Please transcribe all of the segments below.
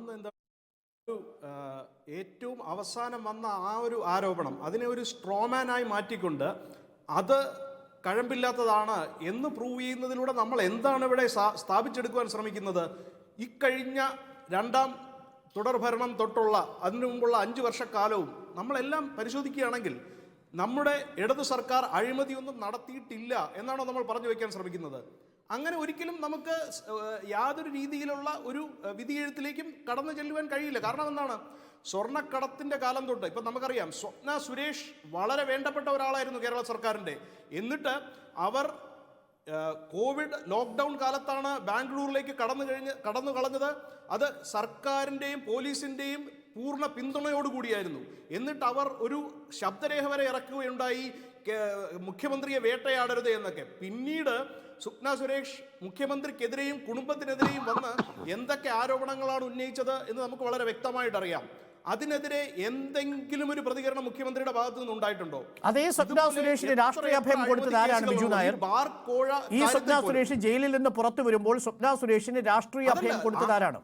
കാണുന്നത് എന്താ, ഏറ്റവും അവസാനം വന്ന ആ ഒരു ആരോപണം അതിനെ ഒരു സ്ട്രോമാനായി മാറ്റിക്കൊണ്ട് അത് കഴമ്പില്ലാത്തതാണ് എന്ന് പ്രൂവ് ചെയ്യുന്നതിലൂടെ നമ്മൾ എന്താണ് ഇവിടെ സ്ഥാപിച്ചെടുക്കുവാൻ ശ്രമിക്കുന്നത്? ഇക്കഴിഞ്ഞ രണ്ടാം തുടർഭരണം തൊട്ടുള്ള അതിനു മുമ്പുള്ള 5 വർഷക്കാലവും നമ്മളെല്ലാം പരിശോധിക്കുകയാണെങ്കിൽ നമ്മുടെ ഇടതു സർക്കാർ അഴിമതിയൊന്നും നടത്തിയിട്ടില്ല എന്നാണോ നമ്മൾ പറഞ്ഞു വയ്ക്കാൻ ശ്രമിക്കുന്നത്? അങ്ങനെ ഒരിക്കലും നമുക്ക് യാതൊരു രീതിയിലുള്ള ഒരു വിധിയെഴുത്തിലേക്കും കടന്നു ചെല്ലുവാൻ കഴിയില്ല. കാരണം എന്താണ്? സ്വർണ്ണക്കടത്തിന്റെ കാലം തൊട്ട് ഇപ്പം നമുക്കറിയാം, സ്വപ്ന സുരേഷ് വളരെ വേണ്ടപ്പെട്ട ഒരാളായിരുന്നു കേരള സർക്കാരിൻ്റെ. എന്നിട്ട് അവർ കോവിഡ് ലോക്ക്ഡൗൺ കാലത്താണ് ബാംഗ്ലൂരിലേക്ക് കടന്നു കളഞ്ഞത്. അത് സർക്കാരിൻ്റെയും പോലീസിൻ്റെയും പൂർണ്ണ പിന്തുണയോടുകൂടിയായിരുന്നു. എന്നിട്ട് അവർ ഒരു ശബ്ദരേഖ വരെ ഇറക്കുകയുണ്ടായി, മുഖ്യമന്ത്രിയെ വേട്ടയാടരുത് എന്നൊക്കെ. പിന്നീട് സ്വപ്ന സുരേഷ് മുഖ്യമന്ത്രിക്കെതിരെയും കുടുംബത്തിനെതിരെയും വന്ന് എന്തൊക്കെ ആരോപണങ്ങളാണ് ഉന്നയിച്ചത് എന്ന് നമുക്ക് വളരെ വ്യക്തമായിട്ടറിയാം. അതിനെതിരെ എന്തെങ്കിലും ഒരു പ്രതികരണം മുഖ്യമന്ത്രിയുടെ ഭാഗത്തു നിന്ന് ഉണ്ടായിട്ടുണ്ടോ? അതേ സ്വപ്ന സുരേഷിന് രാഷ്ട്രീയ അഭയം കൊടുത്തത് ആരാണ് ബിജു നായർ? ഈ സ്വപ്ന സുരേഷ് ജയിലിൽ നിന്ന് പുറത്തു വരുമ്പോൾ സ്വപ്ന സുരേഷിന് രാഷ്ട്രീയ അഭയം കൊടുത്തത് ആരാണ്?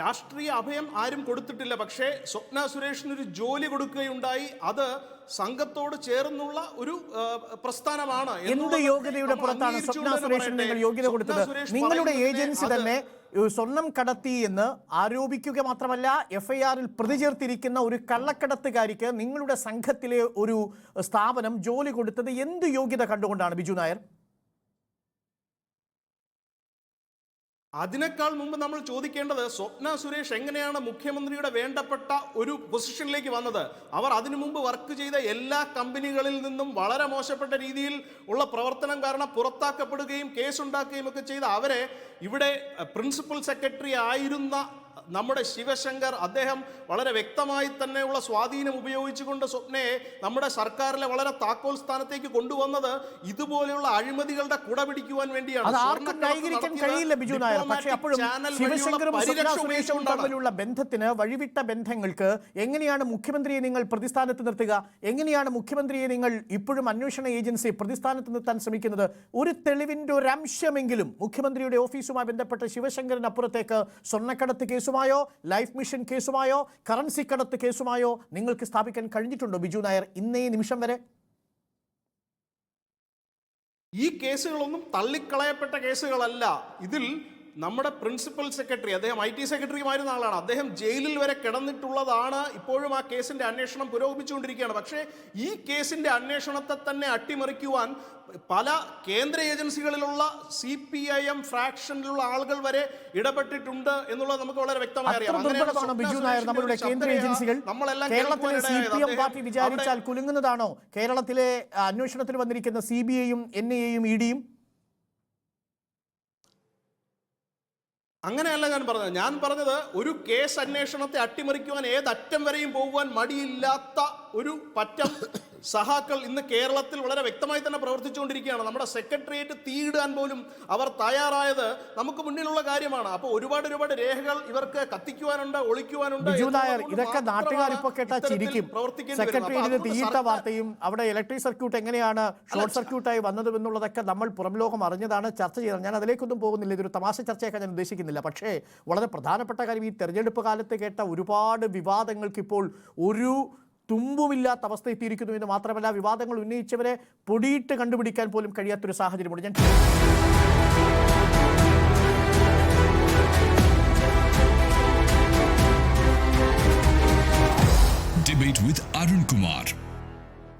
രാഷ്ട്രീയ അഭയം ആരും കൊടുത്തിട്ടില്ല. പക്ഷേ സ്വപ്ന സുരേഷിനൊരു ജോലി കൊടുക്കുകയുണ്ടായി. അത് സംഘത്തോട് ചേർന്നുള്ള ഒരു പ്രസ്ഥാനമാണ്. എന്ത് യോഗ്യതയുടെ പുറത്താണ് സ്വപ്ന സുരേഷിന് നിങ്ങൾ യോഗ്യത കൊടുത്തത്? നിങ്ങളുടെ ഏജൻസി തന്നെ സ്വർണം കടത്തി എന്ന് ആരോപിക്കുക മാത്രമല്ല, FIR-ൽ പ്രതി ചേർത്തിരിക്കുന്ന ഒരു കള്ളക്കടത്തുകാരിക്ക് നിങ്ങളുടെ സംഘത്തിലെ ഒരു സ്ഥാപനം ജോലി കൊടുത്തത് എന്ത് യോഗ്യത കണ്ടുകൊണ്ടാണ് ബിജു നായർ? അതിനേക്കാൾ മുമ്പ് നമ്മൾ ചോദിക്കേണ്ടത്, സ്വപ്ന സുരേഷ് എങ്ങനെയാണ് മുഖ്യമന്ത്രിയുടെ വേണ്ടപ്പെട്ട ഒരു പൊസിഷനിലേക്ക് വന്നത്? അവർ അതിനു മുമ്പ് വർക്ക് ചെയ്ത എല്ലാ കമ്പനികളിൽ നിന്നും വളരെ മോശപ്പെട്ട രീതിയിൽ ഉള്ള പ്രവർത്തനം കാരണം പുറത്താക്കപ്പെടുകയും കേസുണ്ടാക്കുകയും ഒക്കെ ചെയ്ത അവരെ ഇവിടെ പ്രിൻസിപ്പൽ സെക്രട്ടറി ആയിരുന്ന നമ്മുടെ ശിവശങ്കർ, അദ്ദേഹം വളരെ വ്യക്തമായി തന്നെയുള്ള സ്വാധീനം ഉപയോഗിച്ചുകൊണ്ട് സ്വപ്നയെ നമ്മുടെ സർക്കാരിലെ വളരെ താക്കോൽ സ്ഥാനത്തേക്ക് കൊണ്ടുവന്നത് ഇതുപോലെയുള്ള അഴിമതികളുടെ കുട പിടിക്കുവാൻ വേണ്ടിയാണ്. പക്ഷേ അപ്പോഴും ശിവശങ്കറും സ്വപ്ന സുരേഷും തമ്മിലുള്ള ബന്ധത്തിന്, വഴിവിട്ട ബന്ധങ്ങൾക്ക് എങ്ങനെയാണ് മുഖ്യമന്ത്രിയെ നിങ്ങൾ പ്രതിസ്ഥാനത്ത് നിർത്തുക? എങ്ങനെയാണ് മുഖ്യമന്ത്രിയെ നിങ്ങൾ ഇപ്പോഴും അന്വേഷണ ഏജൻസി പ്രതിസ്ഥാനത്ത് നിർത്താൻ ശ്രമിക്കുന്നത്? ഒരു തെളിവിന്റെ ഒരു അംശമെങ്കിലും മുഖ്യമന്ത്രിയുടെ ഓഫീസുമായി ബന്ധപ്പെട്ട ശിവശങ്കറിനപ്പുറത്തേക്ക് സ്വർണ്ണക്കടത്ത് കേസുമായോ ലൈഫ് മിഷൻ കേസുമായോ കറൻസി കടത്ത് കേസുമായോ നിങ്ങൾക്ക് സ്ഥാപിക്കാൻ കഴിഞ്ഞിട്ടുണ്ടോ ബിജു നായർ ഇന്നേ നിമിഷം വരെ? ഈ കേസുകളൊന്നും തള്ളിക്കളയപ്പെട്ട കേസുകളല്ല. ഇതിൽ നമ്മുടെ പ്രിൻസിപ്പൽ സെക്രട്ടറി, അദ്ദേഹം IT സെക്രട്ടറിയുമായിരുന്ന ആളാണ്. അദ്ദേഹം ജയിലിൽ വരെ കിടന്നിട്ടുള്ളതാണ്. ഇപ്പോഴും ആ കേസിന്റെ അന്വേഷണം പുരോഗമിച്ചുകൊണ്ടിരിക്കുകയാണ്. പക്ഷേ ഈ കേസിന്റെ അന്വേഷണത്തെ തന്നെ അട്ടിമറിക്കുവാൻ പല കേന്ദ്ര ഏജൻസികളിലുള്ള CPIM ഫ്രാക്ഷനിലുള്ള ആളുകൾ വരെ ഇടപെട്ടിട്ടുണ്ട് എന്നുള്ളത് നമുക്ക് വളരെ വ്യക്തമായി അറിയാം. കേരളത്തിലെ CPM പാർട്ടി വിചാരിച്ചാൽ കുലുങ്ങുന്നതാണോ കേരളത്തിലെ അന്വേഷണത്തിൽ വന്നിരിക്കുന്ന CBI-യും NIA-യും ED-യും? അങ്ങനെയല്ല ഞാൻ പറഞ്ഞത് ഒരു കേസ് അന്വേഷണത്തെ അട്ടിമറിക്കുവാൻ ഏതറ്റം വരെയും പോകുവാൻ മടിയില്ലാത്ത ഒരു പറ്റം സഹാക്കൾ ഇന്ന് കേരളത്തിൽ വളരെ വ്യക്തമായി തന്നെ പ്രവർത്തിച്ചുകൊണ്ടിരിക്കുകയാണ്. നമ്മുടെ സെക്രട്ടേറിയറ്റ് തീയിടാൻ പോലും അവർ തയ്യാറായത് നമുക്ക് മുന്നിലുള്ള കാര്യമാണ്. അപ്പോൾ ഒരുപാട് രേഖകൾ ഇവർക്ക് കത്തിക്കുവാനുണ്ട്, ഒളിക്കുവാനുണ്ട്. ഇതൊക്കെ നാട്ടുകാർ ഇപ്പോൾ കേട്ടാ ചിരിക്കും. സെക്രട്ടേറിയറ്റിന് തീയിട്ട വാർത്തയും അവിടെ ഇലക്ട്രിക് സർക്യൂട്ട് എങ്ങനെയാണ് ഷോർട്ട് സർക്യൂട്ടായി വന്നതും എന്നുള്ളതൊക്കെ നമ്മൾ പുറം ലോകം അറിഞ്ഞതാണ്, ചർച്ച ചെയ്തത്. ഞാൻ അതിലേക്കൊന്നും പോകുന്നില്ല, ഇതൊരു തമാശ ചർച്ചയാക്കാൻ ഞാൻ ഉദ്ദേശിക്കുന്നില്ല. പക്ഷേ വളരെ പ്രധാനപ്പെട്ട കാര്യം, ഈ തെരഞ്ഞെടുപ്പ് കാലത്ത് കേട്ട ഒരുപാട് വിവാദങ്ങൾക്ക് ഇപ്പോൾ ഒരു തുമ്പുമില്ലാത്ത അവസ്ഥ എത്തിയിരിക്കുന്നു എന്ന് മാത്രമല്ല, വിവാദങ്ങൾ ഉന്നയിച്ചവരെ പൊടിയിട്ട് കണ്ടുപിടിക്കാൻ പോലും കഴിയാത്തൊരു സാഹചര്യമുണ്ട്. ഞാൻ Debate with Arun Kumar.